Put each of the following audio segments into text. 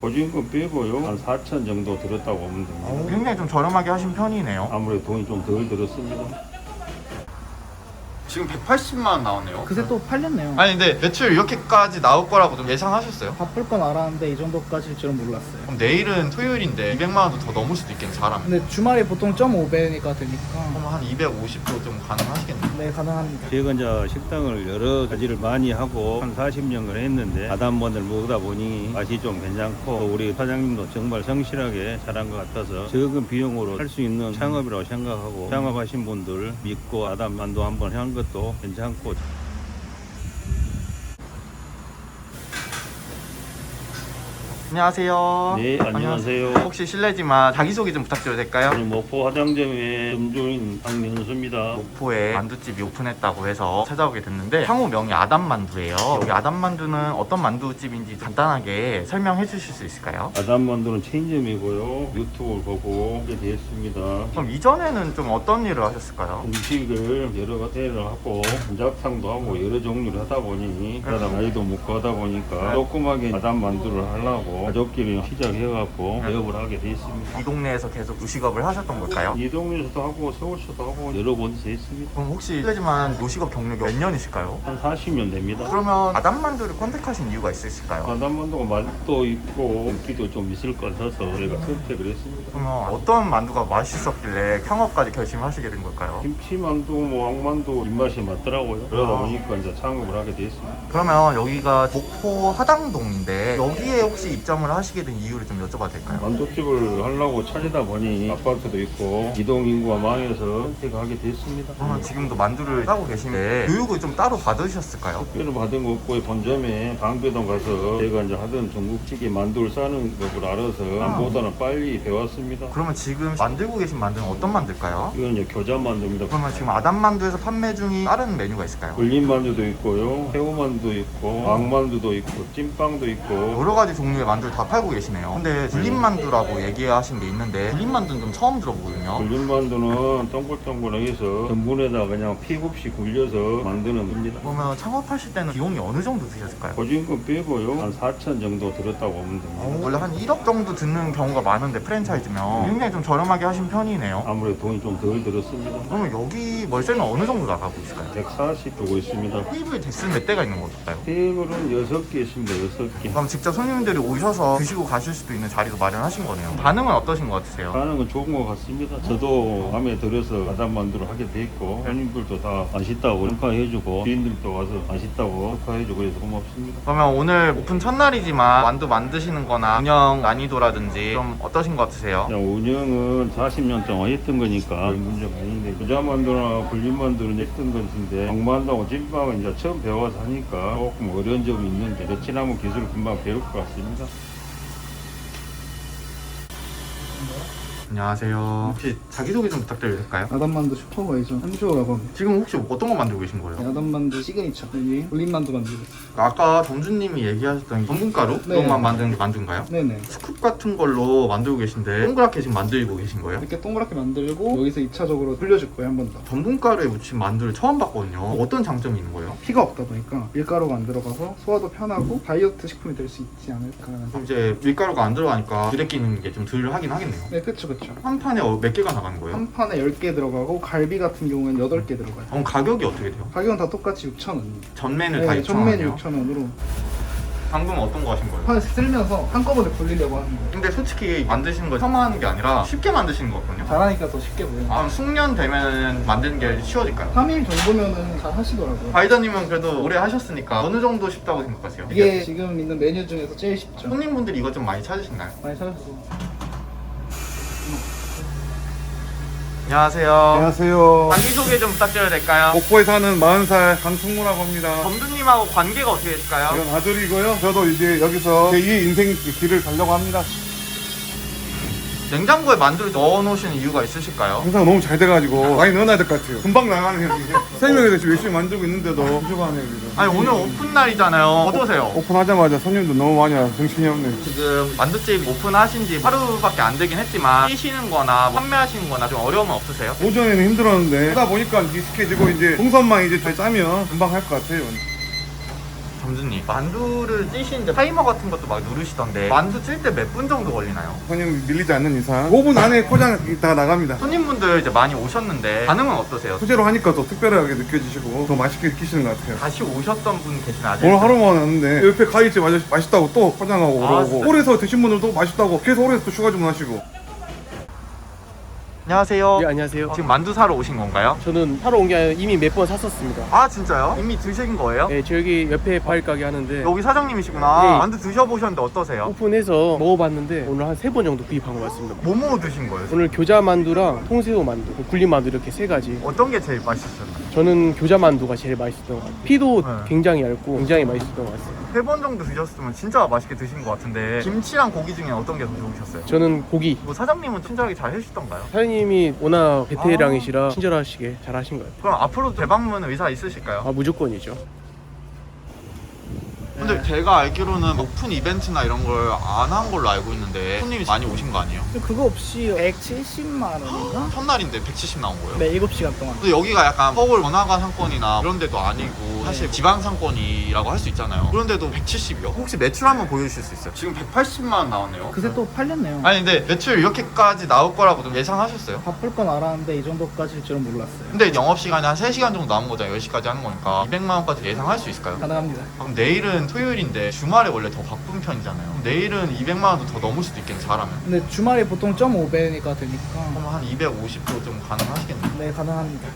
보증금 빼고요. 한 4천 정도 들었다고 보면 됩니다. 굉장히 좀 저렴하게 하신 편이네요. 아무래도 돈이 좀 덜 들었습니다. 지금 180만 원 나오네요. 그새 또 팔렸네요. 아니 근데 매출 이렇게까지 나올 거라고 좀 예상하셨어요? 바쁠 건 알았는데 이 정도까지일 줄은 몰랐어요. 그럼 내일은 토요일인데 200만 원도 더 넘을 수도 있겠네, 잘하면. 근데 주말에 보통 1.5배니까 되니까 그럼 한 250도 좀 가능하시겠네요. 네, 가능합니다. 제가 이제 식당을 여러 가지를 많이 하고 한 40년을 했는데 아담번을 먹다 보니 맛이 좀 괜찮고 또 우리 사장님도 정말 성실하게 잘한 것 같아서 적은 비용으로 할 수 있는 창업이라고 생각하고 창업하신 분들 믿고 아담만두 한번 한 것도 괜찮고. 안녕하세요. 네, 안녕하세요. 혹시 실례지만 자기소개 좀 부탁드려도 될까요? 저는 목포 화장점의 점주인 박명수입니다. 목포에 만두집이 오픈했다고 해서 찾아오게 됐는데 상호 명이 아담만두예요. 여기 아담만두는 어떤 만두집인지 간단하게 설명해 주실 수 있을까요? 아담만두는 체인점이고요. 유튜브를 보고 하게 되었습니다. 그럼 이전에는 좀 어떤 일을 하셨을까요? 음식을 여러 가지를 하고 전작탕도 하고 여러 종류를 하다 보니 그러다 나이도 먹고 하다 보니까 조그맣게 아담만두를 하려고 가족끼리 시작해갖고 개업을 하게 돼 있습니다. 이 동네에서 계속 요식업을 하셨던 걸까요? 이 동네에서도 하고 서울서도 하고 여러 곳에서 했습니다. 그럼 혹시 실례지만 요식업 경력이 몇 년이실까요? 한 40년 됩니다. 그러면 아담만두를 컨택하신 이유가 있으실까요? 아담만두가 맛도 있고 인기도 좀 있을 것 같아서 저희가 선택을 했습니다. 그러면 어떤 만두가 맛있었길래 창업까지 결심하시게 된 걸까요? 김치만두, 왕만두 입맛이 맞더라고요. 그러다 보니까 이제 창업을 하게 됐습니다. 그러면 여기가 목포 하당동인데 여기에 혹시 입점을 하시게 된 이유를 좀 여쭤봐도 될까요? 만두집을 하려고 찾다 보니 아파트도 있고 이동 인구가 많아서 선택하게 됐습니다. 그러면 지금도 만두를 하고 계신데 교육을 좀 따로 받으셨을까요? 특별히 받은 거 없고 본점에 방배동 가서 제가 이제 하던 전국찌개 만두를 싸는 법을 알아서 남보다는 빨리 배웠습니다. 그러면 지금 만들고 계신 만두는 어떤 만두일까요? 이건 이제 겨자 만두입니다. 그러면 지금 아담만두에서 판매 중인 다른 메뉴가 있을까요? 불린 만두도 있고요, 새우만두 있고, 왕만두도 있고, 찐빵도 있고. 여러 가지 종류의 만두를 다 팔고 계시네요. 근데 불린만두라고 얘기하신 게 있는데 불린만두는 좀 처음 들어보거든요. 불린 만두는 동글동글해서 전분에다가 그냥 피 없이 굴려서 만드는 겁니다. 그러면 창업하실 때는 비용이 어느 정도 드셨을까요? 보증금 빼고요, 한 4천 정도 들었다고 보면 됩니다. 원래 한 1억 정도 드는 경우가 많은데 프랜차이즈면 굉장히 좀 저렴하게 하신 편이네요. 아무래도 돈이 좀 덜 들었습니다. 그러면 여기 월세는 어느 정도 나가고 있을까요? 140 주고 있습니다. 테이블 대수는 몇 대가 있는 걸까요? 테이블은 6개 있습니다. 6개. 그럼 직접 손님들이 오셔서 드시고 가실 수도 있는 자리도 마련하신 거네요. 반응은 어떠신 것 같으세요? 하는 건 좋은 것 같습니다. 저도 마음에 들어서 아담만두를 하게 됐고 손님들도 다 맛있다고 축하해주고 주인들도 와서 맛있다고 축하해주고 그래서 고맙습니다. 그러면 오늘 오픈 첫날이지만 만두 만드시는 거나 운영 난이도라든지 좀 어떠신 것 같으세요? 그냥 운영은 40년 동안 했던 거니까 별 문제가 아닌데 겨자만두나 불린만두는 했던 것인데 왕만두하고 찐빵은 이제 처음 배워서 하니까 조금 어려운 점이 있는데 며칠하면 기술을 금방 배울 것 같습니다. 안녕하세요. 혹시 자기소개 좀 부탁드려도 될까요? 아담만두 슈퍼바이저 한주호라고 합니다. 지금 혹시 어떤 거 만들고 계신 거예요? 아담만두 시그니처 여기 올림만두 만들고 있어요. 아까 점주님이 얘기하셨던 전분가루로만 네. 만드는 게 만두인가요? 네네. 스쿱 같은 걸로 만들고 계신데 동그랗게 지금 만들고 계신 거예요? 이렇게 동그랗게 만들고 여기서 2차적으로 돌려줄 거예요, 한 번 더. 전분가루에 묻힌 만두를 처음 봤거든요. 어떤 장점이 있는 거예요? 피가 없다 보니까 밀가루가 안 들어가서 소화도 편하고 다이어트 식품이 될 수 있지 않을까 하는. 그럼 이제 밀가루가 안 들어가니까 물에 끼는 게 좀 덜 하긴 하겠네요. 네, 그쵸. 한 판에 몇 개가 나가는 거예요? 한 판에 10개 들어가고 갈비 같은 경우는 8개 들어가요. 그럼 가격이 어떻게 돼요? 가격은 다 똑같이 6,000원입니다. 전면을 다 6,000원이요? 전면 6,000원으로 방금 어떤 거 하신 거예요? 판에 쓸면서 한꺼번에 돌리려고 하는 거예요. 근데 솔직히 만드시는 거 처음 하는 게 아니라 쉽게 만드시는 거거든요. 잘하니까 더 쉽게 보여요. 아, 숙련 되면 만드는 게 쉬워질까요? 3일 정도면은 잘 하시더라고요. 바이더님은 그래도 오래 하셨으니까 어느 정도 쉽다고 생각하세요? 이게 지금 있는 메뉴 중에서 제일 쉽죠. 손님분들이 이거 좀 많이 찾으시나요? 많이 찾으세요. 안녕하세요. 안녕하세요. 자기소개 좀 부탁드려도 될까요? 목포에 사는 40살 강승무라고 합니다. 점주님하고 관계가 어떻게 될까요? 이건 아들이고요. 저도 이제 여기서 제2의 인생 길을 가려고 합니다. 냉장고에 만두를 넣어놓으시는 이유가 있으실까요? 항상 너무 잘 돼가지고 많이 넣어놔야 될 것 같아요. 금방 나가네요. 이게. 생명에서 지금 열심히 만들고 있는데도 부족하네요. 지금. 아니 오늘 오픈 날이잖아요. 어떠세요? 오픈하자마자 손님도 너무 많이 와서 정신이 없네요. 지금 만두집 오픈하신 지 하루밖에 안 되긴 했지만 뛰시는 거나 판매하시는 거나 좀 어려움은 없으세요? 오전에는 힘들었는데 하다 보니까 익숙해지고 이제 동선만 이제 잘 짜면 금방 할 것 같아요. 점주님, 만두를 찌시는데 타이머 같은 것도 막 누르시던데 만두 찔 때 몇 분 정도 걸리나요? 손님 밀리지 않는 이상 5분 안에 포장 다 나갑니다. 손님분들 이제 많이 오셨는데 반응은 어떠세요? 수제로 하니까 더 특별하게 느껴지시고 더 맛있게 느끼시는 것 같아요. 다시 오셨던 분 계시나요? 아직? 오늘 하루만 왔는데 옆에 가위집 맛있다고 또 포장하고 아, 그러고 진짜? 홀에서 드신 분들도 맛있다고 계속 홀에서 또 추가 주문하시고. 안녕하세요. 네, 안녕하세요. 지금 만두 사러 오신 건가요? 저는 사러 온 게 아니라 이미 몇 번 샀었습니다. 아 진짜요? 이미 드신 거예요? 네, 저 여기 옆에 과일 가게 하는데 여기 사장님이시구나. 네. 만두 드셔보셨는데 어떠세요? 오픈해서 먹어봤는데 오늘 한 3번 정도 구입한 것 같습니다. 뭐뭐 드신 거예요? 오늘 교자 만두랑 통새우 만두, 굴림 만두 이렇게 3가지. 어떤 게 제일 맛있으셨나요? 저는 교자 만두가 제일 맛있었던 것 같아요. 피도 네. 굉장히 얇고 굉장히 맛있었던 것 같아요. 3번 정도 드셨으면 진짜 맛있게 드신 것 같은데 김치랑 고기 중에 어떤 게 더 좋으셨어요? 저는 고기. 뭐 사장님은 친절하게 잘 해주시던가요? 사장님이 워낙 베테랑이시라 친절하시게 잘 하신 거예요. 그럼 앞으로 대방문 의사 있으실까요? 아, 무조건이죠. 근데 제가 알기로는 오픈 이벤트나 이런 걸 안 한 걸로 알고 있는데 손님이 많이 오신 거 아니에요? 그거 없이 170만 원인가? 첫날인데 170 나온 거예요? 네, 7시간 동안. 근데 여기가 약간 서울 번화가 상권이나 그런 데도 아니고 사실 지방 상권이라고 할 수 있잖아요. 그런데도 170이요? 혹시 매출 한번 보여주실 수 있어요? 지금 180만 원 나왔네요. 그새 또 팔렸네요. 아니 근데 매출 이렇게까지 나올 거라고 좀 예상하셨어요? 바쁠 건 알았는데 이 정도까지일 줄은 몰랐어요. 근데 영업시간이 한 3시간 정도 남은 거잖아요. 10시까지 하는 거니까 200만 원까지 예상할 수 있을까요? 가능합니다. 그럼 내일은 토요일인데 주말에 원래 더 바쁜 편이잖아요. 그럼 내일은 200만 원도 더 넘을 수도 있겠네, 잘하면. 근데 주말에 보통 1.5배니까 되니까 그럼 한 250도 좀 가능하시겠네요. 네, 가능합니다.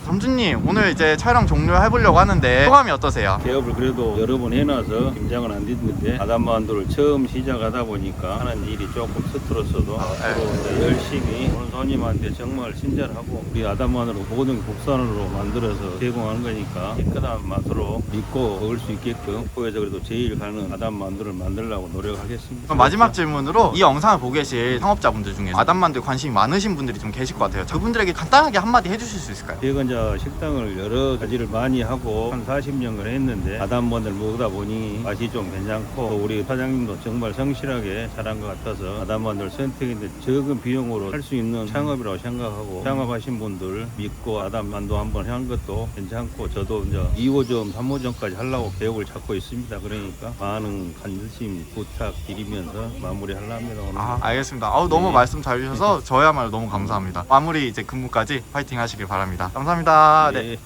점주님, 오늘 이제 촬영 종료해보려고 하는데 소감이 어떠세요? 개업을 그래도 여러 번 해놔서 김장은 안 됐는데 아담만두를 처음 시작하다 보니까 하는 일이 조금 서툴었어도 앞으로 이제 열심히 오는 손님한테 정말 친절하고 우리 아담만두로 모든 국산으로 만들어서 제공하는 거니까 깨끗한 맛으로 믿고 먹을 수 있게끔 후에서 그래도 제일 가는 아담만두를 만들려고 노력하겠습니다. 그럼 마지막 질문으로 이 영상을 보고 계실 상업자분들 중에 아담만두에 관심이 많으신 분들이 좀 계실 것 같아요. 그분들에게 간단하게 한마디 해주실 수 있을까요? 제가 이제 식당을 여러 가지를 많이 하고 한 40년을 했는데 아담만두를 먹다 보니 맛이 좀 괜찮고 또 우리 사장님도 정말 성실하게 잘한 것 같아서 아담만두를 선택했는데 적은 비용으로 할 수 있는 창업이라고 생각하고 창업하신 분들 믿고 아담만두 한번 한 것도 괜찮고 저도 이제 2호점, 3호점까지 하려고 계획을 잡고 있습니다. 그러니까 많은 관심 부탁드리면서 마무리하려 합니다. 오늘. 알겠습니다. 너무 네. 말씀 잘 주셔서 저야말로 너무 감사합니다. 마무리 이제 근무까지 파이팅 하시길 바랍니다. 감사합니다. 네. 네.